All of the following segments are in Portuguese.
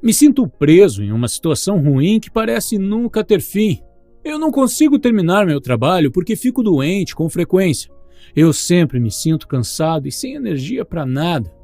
Me sinto preso em uma situação ruim que parece nunca ter fim. Eu não consigo terminar meu trabalho porque fico doente com frequência. Eu sempre me sinto cansado e sem energia para nada.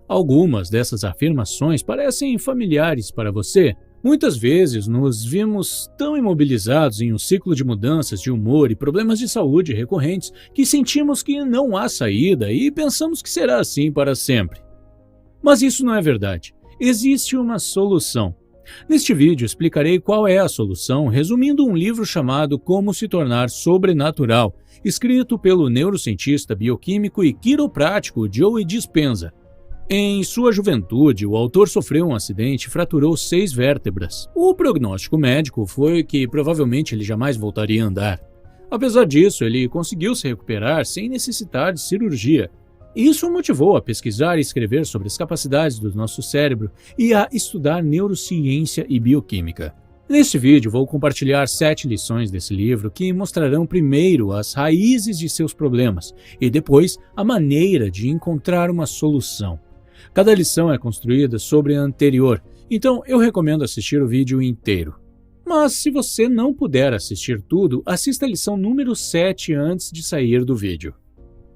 Algumas dessas afirmações parecem familiares para você. Muitas vezes nos vimos tão imobilizados em um ciclo de mudanças de humor e problemas de saúde recorrentes que sentimos que não há saída e pensamos que será assim para sempre. Mas isso não é verdade. Existe uma solução. Neste vídeo explicarei qual é a solução, resumindo um livro chamado Como se tornar sobrenatural, escrito pelo neurocientista bioquímico e quiroprático Joe Dispenza. Em sua juventude, o autor sofreu um acidente e fraturou 6 vértebras. O prognóstico médico foi que provavelmente ele jamais voltaria a andar. Apesar disso, ele conseguiu se recuperar sem necessitar de cirurgia. Isso o motivou a pesquisar e escrever sobre as capacidades do nosso cérebro e a estudar neurociência e bioquímica. Neste vídeo vou compartilhar 7 lições desse livro que mostrarão primeiro as raízes de seus problemas e depois a maneira de encontrar uma solução. Cada lição é construída sobre a anterior, então eu recomendo assistir o vídeo inteiro. Mas se você não puder assistir tudo, assista a lição número 7 antes de sair do vídeo.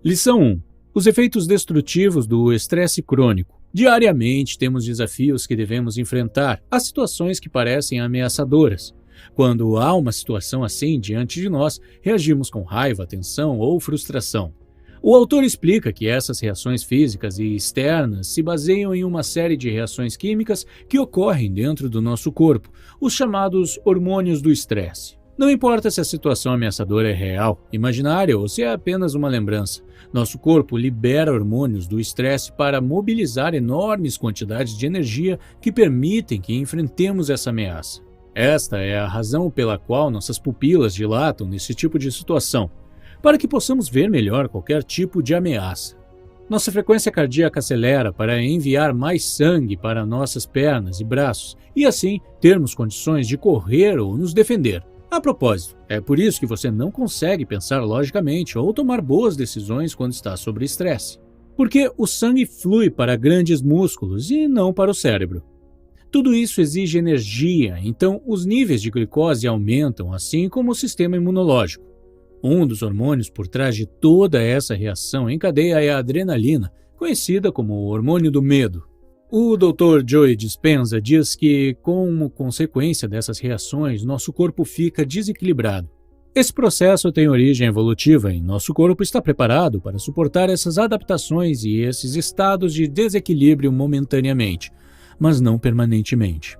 Lição 1. Os efeitos destrutivos do estresse crônico. Diariamente temos desafios que devemos enfrentar, há situações que parecem ameaçadoras. Quando há uma situação assim diante de nós, reagimos com raiva, tensão ou frustração. O autor explica que essas reações físicas e externas se baseiam em uma série de reações químicas que ocorrem dentro do nosso corpo, os chamados hormônios do estresse. Não importa se a situação ameaçadora é real, imaginária ou se é apenas uma lembrança, nosso corpo libera hormônios do estresse para mobilizar enormes quantidades de energia que permitem que enfrentemos essa ameaça. Esta é a razão pela qual nossas pupilas dilatam nesse tipo de situação, para que possamos ver melhor qualquer tipo de ameaça. Nossa frequência cardíaca acelera para enviar mais sangue para nossas pernas e braços e assim termos condições de correr ou nos defender. A propósito, é por isso que você não consegue pensar logicamente ou tomar boas decisões quando está sob estresse. Porque o sangue flui para grandes músculos e não para o cérebro. Tudo isso exige energia, então os níveis de glicose aumentam, assim como o sistema imunológico. Um dos hormônios por trás de toda essa reação em cadeia é a adrenalina, conhecida como o hormônio do medo. O Dr. Joe Dispenza diz que, como consequência dessas reações, nosso corpo fica desequilibrado. Esse processo tem origem evolutiva e nosso corpo está preparado para suportar essas adaptações e esses estados de desequilíbrio momentaneamente, mas não permanentemente.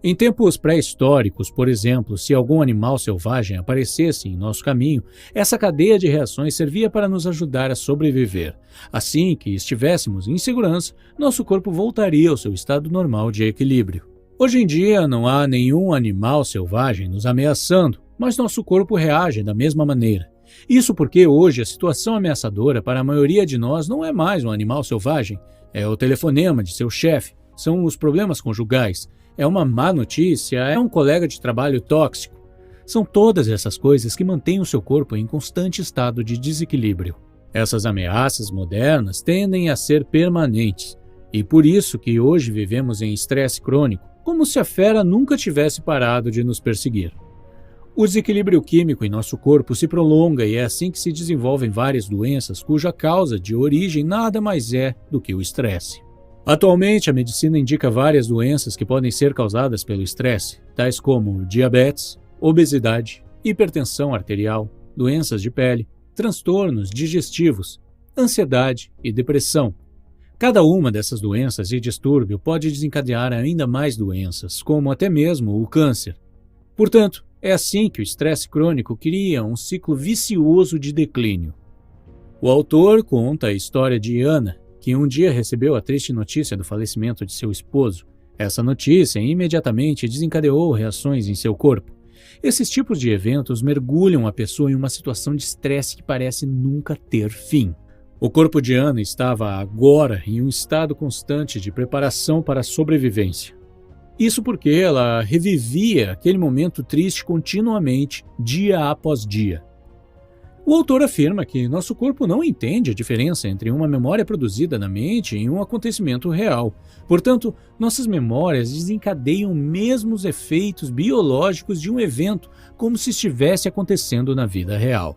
Em tempos pré-históricos, por exemplo, se algum animal selvagem aparecesse em nosso caminho, essa cadeia de reações servia para nos ajudar a sobreviver. Assim que estivéssemos em segurança, nosso corpo voltaria ao seu estado normal de equilíbrio. Hoje em dia, não há nenhum animal selvagem nos ameaçando, mas nosso corpo reage da mesma maneira. Isso porque hoje a situação ameaçadora para a maioria de nós não é mais um animal selvagem, é o telefonema de seu chefe, são os problemas conjugais, é uma má notícia, é um colega de trabalho tóxico. São todas essas coisas que mantêm o seu corpo em constante estado de desequilíbrio. Essas ameaças modernas tendem a ser permanentes, e por isso que hoje vivemos em estresse crônico, como se a fera nunca tivesse parado de nos perseguir. O desequilíbrio químico em nosso corpo se prolonga e é assim que se desenvolvem várias doenças cuja causa de origem nada mais é do que o estresse. Atualmente, a medicina indica várias doenças que podem ser causadas pelo estresse, tais como diabetes, obesidade, hipertensão arterial, doenças de pele, transtornos digestivos, ansiedade e depressão. Cada uma dessas doenças e distúrbio pode desencadear ainda mais doenças, como até mesmo o câncer. Portanto, é assim que o estresse crônico cria um ciclo vicioso de declínio. O autor conta a história de Ana, que um dia recebeu a triste notícia do falecimento de seu esposo. Essa notícia imediatamente desencadeou reações em seu corpo. Esses tipos de eventos mergulham a pessoa em uma situação de estresse que parece nunca ter fim. O corpo de Ana estava agora em um estado constante de preparação para a sobrevivência. Isso porque ela revivia aquele momento triste continuamente, dia após dia. O autor afirma que nosso corpo não entende a diferença entre uma memória produzida na mente e um acontecimento real. Portanto, nossas memórias desencadeiam mesmo os efeitos biológicos de um evento, como se estivesse acontecendo na vida real.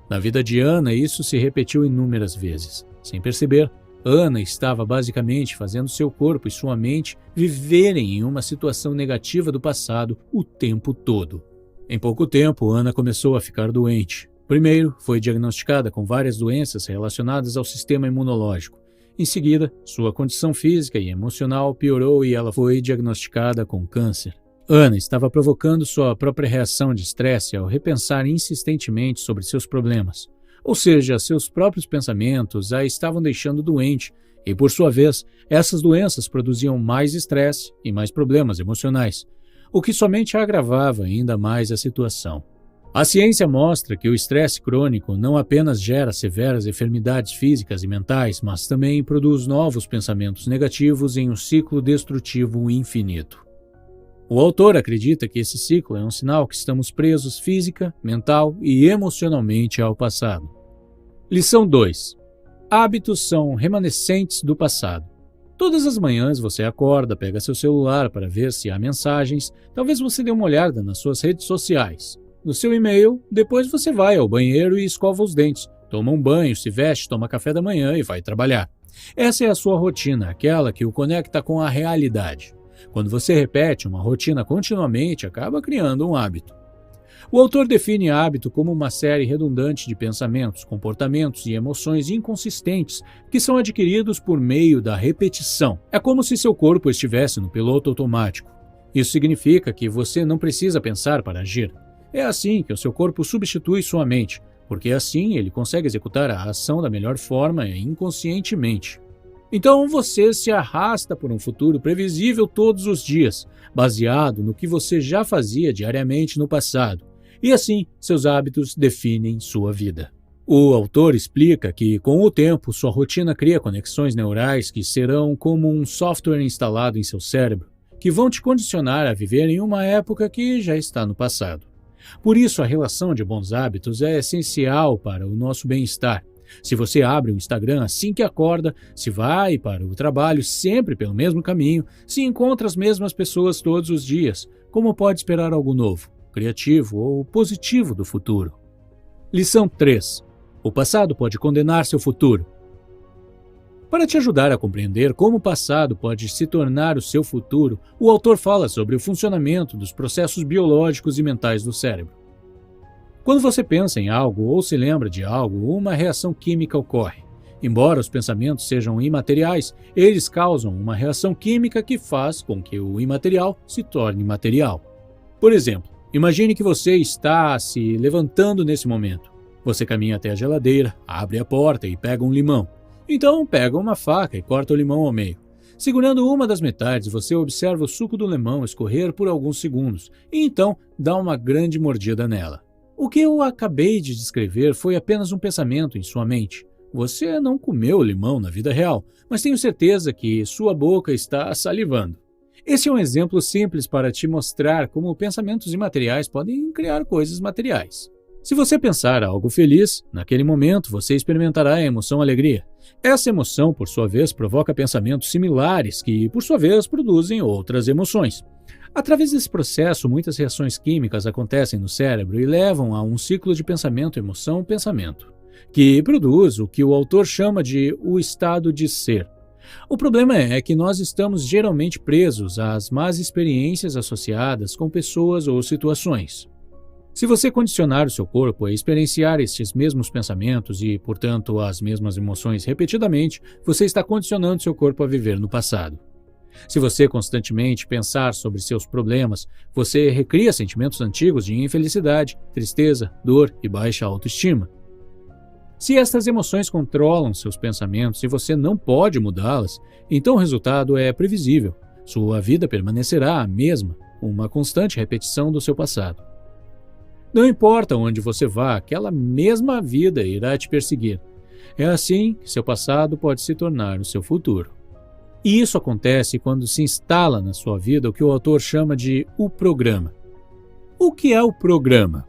Na vida de Ana, isso se repetiu inúmeras vezes. Sem perceber, Ana estava basicamente fazendo seu corpo e sua mente viverem em uma situação negativa do passado o tempo todo. Em pouco tempo, Ana começou a ficar doente. Primeiro, foi diagnosticada com várias doenças relacionadas ao sistema imunológico. Em seguida, sua condição física e emocional piorou e ela foi diagnosticada com câncer. Ana estava provocando sua própria reação de estresse ao repensar insistentemente sobre seus problemas. Ou seja, seus próprios pensamentos a estavam deixando doente e, por sua vez, essas doenças produziam mais estresse e mais problemas emocionais, o que somente agravava ainda mais a situação. A ciência mostra que o estresse crônico não apenas gera severas enfermidades físicas e mentais, mas também produz novos pensamentos negativos em um ciclo destrutivo infinito. O autor acredita que esse ciclo é um sinal que estamos presos física, mental e emocionalmente ao passado. Lição 2. Hábitos são remanescentes do passado. Todas as manhãs você acorda, pega seu celular para ver se há mensagens, talvez você dê uma olhada nas suas redes sociais. No seu e-mail, depois você vai ao banheiro e escova os dentes, toma um banho, se veste, toma café da manhã e vai trabalhar. Essa é a sua rotina, aquela que o conecta com a realidade. Quando você repete uma rotina continuamente, acaba criando um hábito. O autor define hábito como uma série redundante de pensamentos, comportamentos e emoções inconsistentes que são adquiridos por meio da repetição. É como se seu corpo estivesse no piloto automático. Isso significa que você não precisa pensar para agir. É assim que o seu corpo substitui sua mente, porque assim ele consegue executar a ação da melhor forma inconscientemente. Então você se arrasta por um futuro previsível todos os dias, baseado no que você já fazia diariamente no passado, e assim seus hábitos definem sua vida. O autor explica que, com o tempo, sua rotina cria conexões neurais que serão como um software instalado em seu cérebro, que vão te condicionar a viver em uma época que já está no passado. Por isso, a relação de bons hábitos é essencial para o nosso bem-estar. Se você abre o Instagram assim que acorda, se vai para o trabalho sempre pelo mesmo caminho, se encontra as mesmas pessoas todos os dias, como pode esperar algo novo, criativo ou positivo do futuro? Lição 3. O passado pode condenar seu futuro. Para te ajudar a compreender como o passado pode se tornar o seu futuro, o autor fala sobre o funcionamento dos processos biológicos e mentais do cérebro. Quando você pensa em algo ou se lembra de algo, uma reação química ocorre. Embora os pensamentos sejam imateriais, eles causam uma reação química que faz com que o imaterial se torne material. Por exemplo, imagine que você está se levantando nesse momento. Você caminha até a geladeira, abre a porta e pega um limão. Então, pega uma faca e corta o limão ao meio. Segurando uma das metades, você observa o suco do limão escorrer por alguns segundos e então dá uma grande mordida nela. O que eu acabei de descrever foi apenas um pensamento em sua mente. Você não comeu o limão na vida real, mas tenho certeza que sua boca está salivando. Esse é um exemplo simples para te mostrar como pensamentos imateriais podem criar coisas materiais. Se você pensar algo feliz, naquele momento você experimentará a emoção alegria. Essa emoção, por sua vez, provoca pensamentos similares que, por sua vez, produzem outras emoções. Através desse processo, muitas reações químicas acontecem no cérebro e levam a um ciclo de pensamento-emoção-pensamento, que produz o que o autor chama de o estado de ser. O problema é que nós estamos geralmente presos às más experiências associadas com pessoas ou situações. Se você condicionar o seu corpo a experienciar estes mesmos pensamentos e, portanto, as mesmas emoções repetidamente, você está condicionando seu corpo a viver no passado. Se você constantemente pensar sobre seus problemas, você recria sentimentos antigos de infelicidade, tristeza, dor e baixa autoestima. Se estas emoções controlam seus pensamentos e você não pode mudá-las, então o resultado é previsível. Sua vida permanecerá a mesma, uma constante repetição do seu passado. Não importa onde você vá, aquela mesma vida irá te perseguir. É assim que seu passado pode se tornar o seu futuro. E isso acontece quando se instala na sua vida o que o autor chama de o programa. O que é o programa?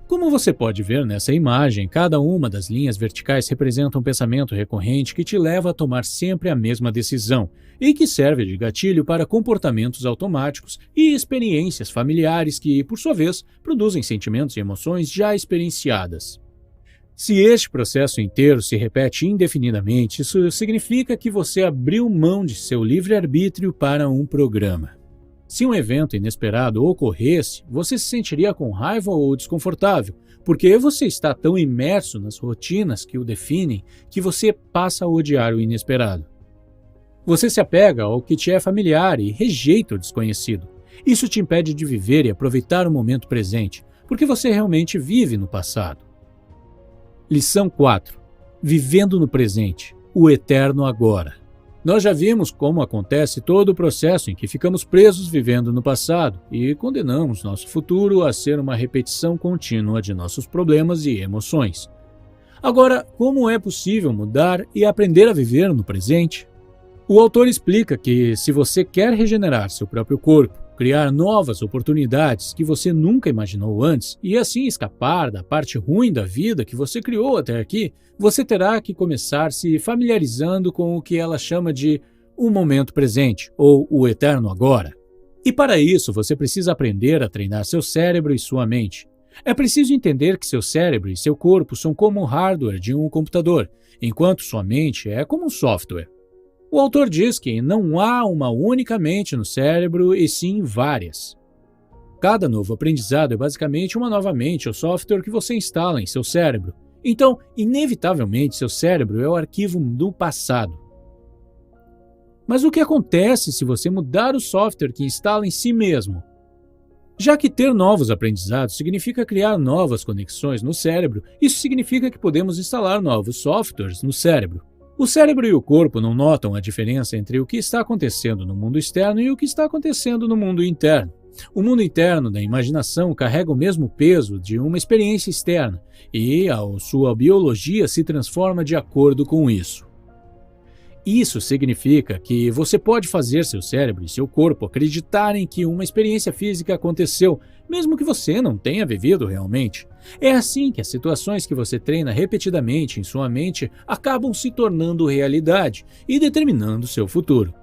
Como você pode ver nessa imagem, cada uma das linhas verticais representa um pensamento recorrente que te leva a tomar sempre a mesma decisão e que serve de gatilho para comportamentos automáticos e experiências familiares que, por sua vez, produzem sentimentos e emoções já experienciadas. Se este processo inteiro se repete indefinidamente, isso significa que você abriu mão de seu livre-arbítrio para um programa. Se um evento inesperado ocorresse, você se sentiria com raiva ou desconfortável, porque você está tão imerso nas rotinas que o definem que você passa a odiar o inesperado. Você se apega ao que te é familiar e rejeita o desconhecido. Isso te impede de viver e aproveitar o momento presente, porque você realmente vive no passado. Lição 4. Vivendo no presente, o eterno agora. Nós já vimos como acontece todo o processo em que ficamos presos vivendo no passado e condenamos nosso futuro a ser uma repetição contínua de nossos problemas e emoções. Agora, como é possível mudar e aprender a viver no presente? O autor explica que se você quer regenerar seu próprio corpo, criar novas oportunidades que você nunca imaginou antes e assim escapar da parte ruim da vida que você criou até aqui, você terá que começar se familiarizando com o que ela chama de o momento presente ou o eterno agora. E para isso você precisa aprender a treinar seu cérebro e sua mente. É preciso entender que seu cérebro e seu corpo são como o hardware de um computador, enquanto sua mente é como um software. O autor diz que não há uma única mente no cérebro, e sim várias. Cada novo aprendizado é basicamente uma nova mente ou software que você instala em seu cérebro. Então, inevitavelmente, seu cérebro é o arquivo do passado. Mas o que acontece se você mudar o software que instala em si mesmo? Já que ter novos aprendizados significa criar novas conexões no cérebro, isso significa que podemos instalar novos softwares no cérebro. O cérebro e o corpo não notam a diferença entre o que está acontecendo no mundo externo e o que está acontecendo no mundo interno. O mundo interno da imaginação carrega o mesmo peso de uma experiência externa e a sua biologia se transforma de acordo com isso. Isso significa que você pode fazer seu cérebro e seu corpo acreditarem que uma experiência física aconteceu, mesmo que você não tenha vivido realmente. É assim que as situações que você treina repetidamente em sua mente acabam se tornando realidade e determinando seu futuro.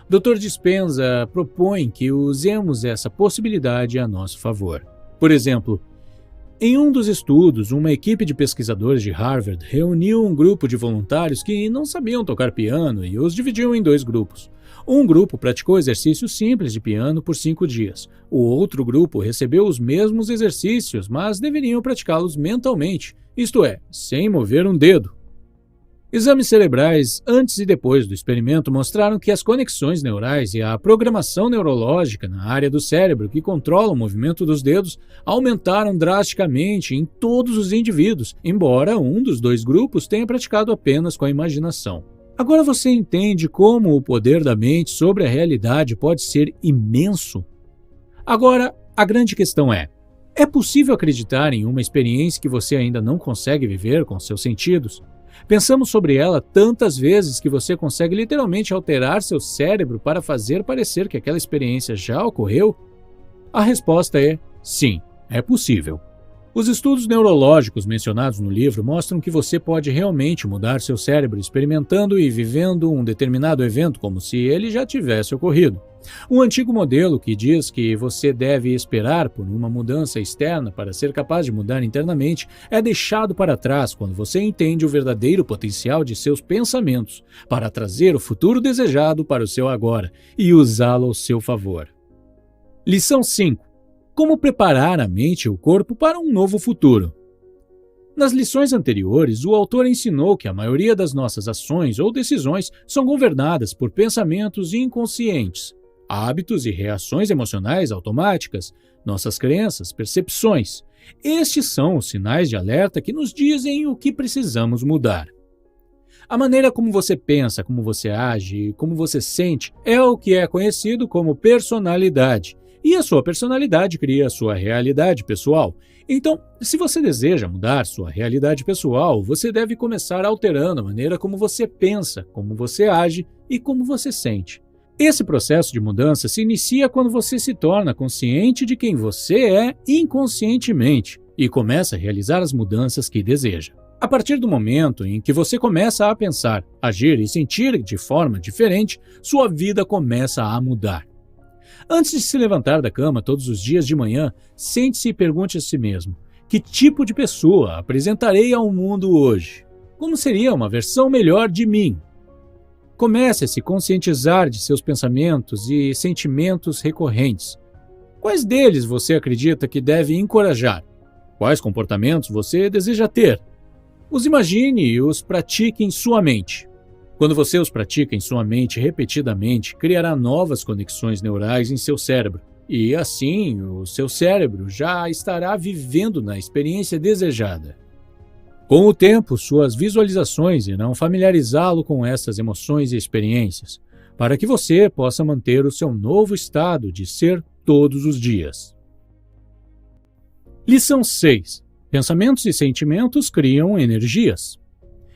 Dr. Dispenza propõe que usemos essa possibilidade a nosso favor. Por exemplo, em um dos estudos, uma equipe de pesquisadores de Harvard reuniu um grupo de voluntários que não sabiam tocar piano e os dividiu em dois grupos. Um grupo praticou exercícios simples de piano por 5 dias. O outro grupo recebeu os mesmos exercícios, mas deveriam praticá-los mentalmente, isto é, sem mover um dedo. Exames cerebrais antes e depois do experimento mostraram que as conexões neurais e a programação neurológica na área do cérebro que controla o movimento dos dedos aumentaram drasticamente em todos os indivíduos, embora um dos dois grupos tenha praticado apenas com a imaginação. Agora você entende como o poder da mente sobre a realidade pode ser imenso? Agora, a grande questão é possível acreditar em uma experiência que você ainda não consegue viver com seus sentidos? Pensamos sobre ela tantas vezes que você consegue literalmente alterar seu cérebro para fazer parecer que aquela experiência já ocorreu? A resposta é sim, é possível. Os estudos neurológicos mencionados no livro mostram que você pode realmente mudar seu cérebro experimentando e vivendo um determinado evento como se ele já tivesse ocorrido. Um antigo modelo que diz que você deve esperar por uma mudança externa para ser capaz de mudar internamente é deixado para trás quando você entende o verdadeiro potencial de seus pensamentos para trazer o futuro desejado para o seu agora e usá-lo ao seu favor. Lição 5. Como preparar a mente e o corpo para um novo futuro. Nas lições anteriores, o autor ensinou que a maioria das nossas ações ou decisões são governadas por pensamentos inconscientes, hábitos e reações emocionais automáticas, nossas crenças, percepções. Estes são os sinais de alerta que nos dizem o que precisamos mudar. A maneira como você pensa, como você age e como você sente é o que é conhecido como personalidade. E a sua personalidade cria a sua realidade pessoal. Então, se você deseja mudar sua realidade pessoal, você deve começar alterando a maneira como você pensa, como você age e como você sente. Esse processo de mudança se inicia quando você se torna consciente de quem você é inconscientemente. e começa a realizar as mudanças que deseja. A partir do momento em que você começa a pensar, agir e sentir de forma diferente, sua vida começa a mudar. Antes de se levantar da cama todos os dias de manhã, sente-se e pergunte a si mesmo: que tipo de pessoa apresentarei ao mundo hoje? Como seria uma versão melhor de mim? Comece a se conscientizar de seus pensamentos e sentimentos recorrentes. Quais deles você acredita que deve encorajar? Quais comportamentos você deseja ter? Os imagine e os pratique em sua mente. Quando você os pratica em sua mente repetidamente, criará novas conexões neurais em seu cérebro. E assim, o seu cérebro já estará vivendo na experiência desejada. Com o tempo, suas visualizações irão familiarizá-lo com essas emoções e experiências, para que você possa manter o seu novo estado de ser todos os dias. Lição 6. Pensamentos e sentimentos criam energias.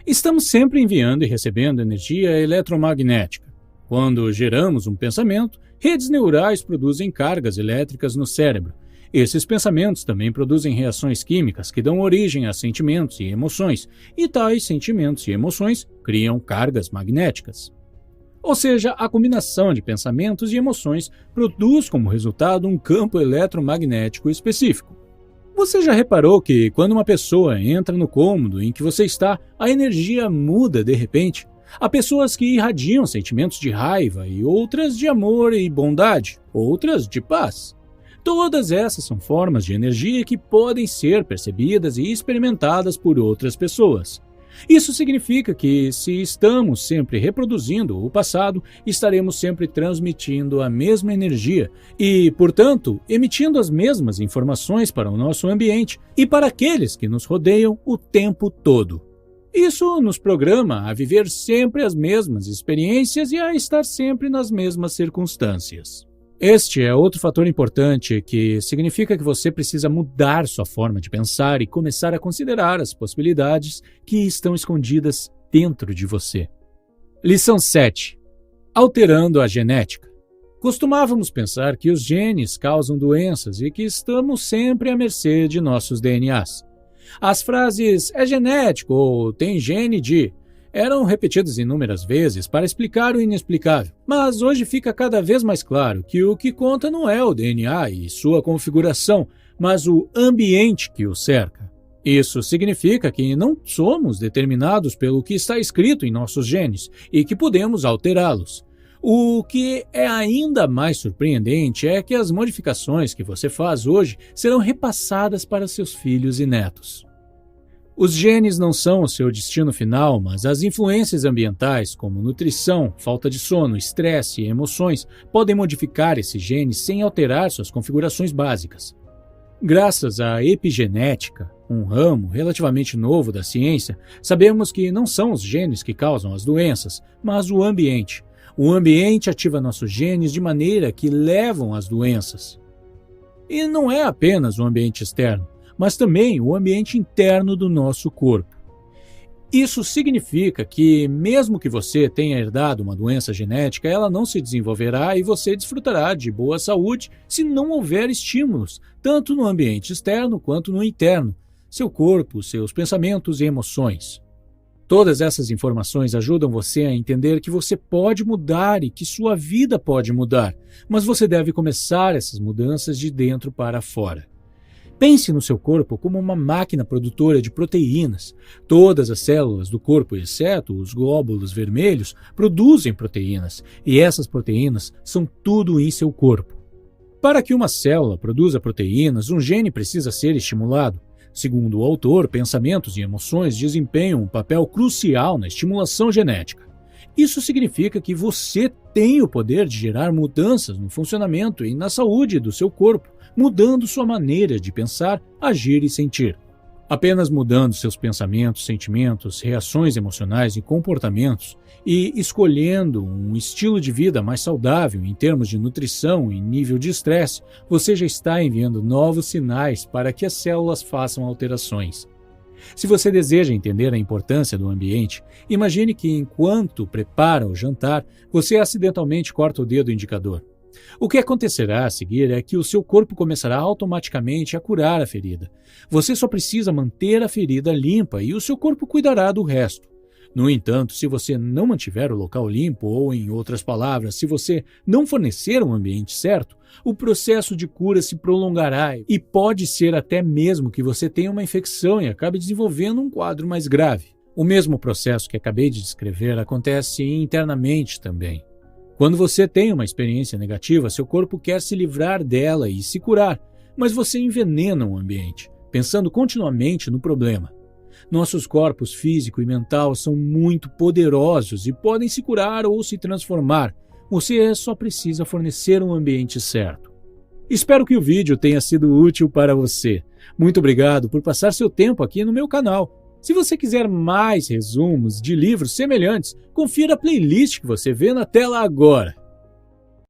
Estamos sempre enviando e recebendo energia eletromagnética. Quando geramos um pensamento, redes neurais produzem cargas elétricas no cérebro. Esses pensamentos também produzem reações químicas que dão origem a sentimentos e emoções, e tais sentimentos e emoções criam cargas magnéticas. Ou seja, a combinação de pensamentos e emoções produz como resultado um campo eletromagnético específico. Você já reparou que quando uma pessoa entra no cômodo em que você está, a energia muda de repente? Há pessoas que irradiam sentimentos de raiva e outras de amor e bondade, outras de paz. Todas essas são formas de energia que podem ser percebidas e experimentadas por outras pessoas. Isso significa que, se estamos sempre reproduzindo o passado, estaremos sempre transmitindo a mesma energia e, portanto, emitindo as mesmas informações para o nosso ambiente e para aqueles que nos rodeiam o tempo todo. Isso nos programa a viver sempre as mesmas experiências e a estar sempre nas mesmas circunstâncias. Este é outro fator importante que significa que você precisa mudar sua forma de pensar e começar a considerar as possibilidades que estão escondidas dentro de você. Lição 7. Alterando a genética. Costumávamos pensar que os genes causam doenças e que estamos sempre à mercê de nossos DNAs. As frases "é genético" ou "tem gene de" eram repetidas inúmeras vezes para explicar o inexplicável, mas hoje fica cada vez mais claro que o que conta não é o DNA e sua configuração, mas o ambiente que o cerca. Isso significa que não somos determinados pelo que está escrito em nossos genes e que podemos alterá-los. O que é ainda mais surpreendente é que as modificações que você faz hoje serão repassadas para seus filhos e netos. Os genes não são o seu destino final, mas as influências ambientais, como nutrição, falta de sono, estresse e emoções, podem modificar esses genes sem alterar suas configurações básicas. Graças à epigenética, um ramo relativamente novo da ciência, sabemos que não são os genes que causam as doenças, mas o ambiente. O ambiente ativa nossos genes de maneira que levam às doenças. E não é apenas o ambiente externo, mas também o ambiente interno do nosso corpo. Isso significa que, mesmo que você tenha herdado uma doença genética, ela não se desenvolverá e você desfrutará de boa saúde se não houver estímulos, tanto no ambiente externo quanto no interno, seu corpo, seus pensamentos e emoções. Todas essas informações ajudam você a entender que você pode mudar e que sua vida pode mudar, mas você deve começar essas mudanças de dentro para fora. Pense no seu corpo como uma máquina produtora de proteínas. Todas as células do corpo, exceto os glóbulos vermelhos, produzem proteínas, e essas proteínas são tudo em seu corpo. Para que uma célula produza proteínas, um gene precisa ser estimulado. Segundo o autor, pensamentos e emoções desempenham um papel crucial na estimulação genética. Isso significa que você tem o poder de gerar mudanças no funcionamento e na saúde do seu corpo, mudando sua maneira de pensar, agir e sentir. Apenas mudando seus pensamentos, sentimentos, reações emocionais e comportamentos e escolhendo um estilo de vida mais saudável em termos de nutrição e nível de estresse, você já está enviando novos sinais para que as células façam alterações. Se você deseja entender a importância do ambiente, imagine que enquanto prepara o jantar, você acidentalmente corta o dedo indicador. O que acontecerá a seguir é que o seu corpo começará automaticamente a curar a ferida. Você só precisa manter a ferida limpa e o seu corpo cuidará do resto. No entanto, se você não mantiver o local limpo, ou em outras palavras, se você não fornecer um ambiente certo, o processo de cura se prolongará e pode ser até mesmo que você tenha uma infecção e acabe desenvolvendo um quadro mais grave. O mesmo processo que acabei de descrever acontece internamente também. Quando você tem uma experiência negativa, seu corpo quer se livrar dela e se curar, mas você envenena o ambiente, pensando continuamente no problema. Nossos corpos físico e mental são muito poderosos e podem se curar ou se transformar. Você só precisa fornecer um ambiente certo. Espero que o vídeo tenha sido útil para você. Muito obrigado por passar seu tempo aqui no meu canal. Se você quiser mais resumos de livros semelhantes, confira a playlist que você vê na tela agora.